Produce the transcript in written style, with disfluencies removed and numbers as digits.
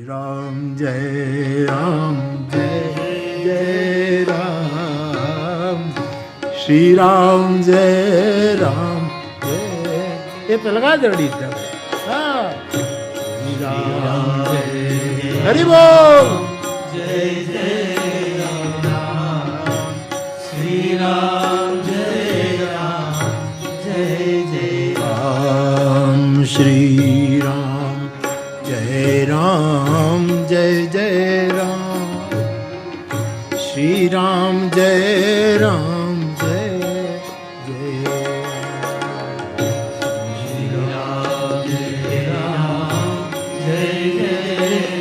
રામ જય જય રામ શ્રી રામ જય રામ એ તો લગા જડી હા શ્રી રામ જય હરિ બોલ જય જય રામ શ્રી રામ જય રામ શ્રી રામ જય રામ જય જય રામ શ્રી રામ જય રામ જય જય શ્રી રામ જય રામ જય જય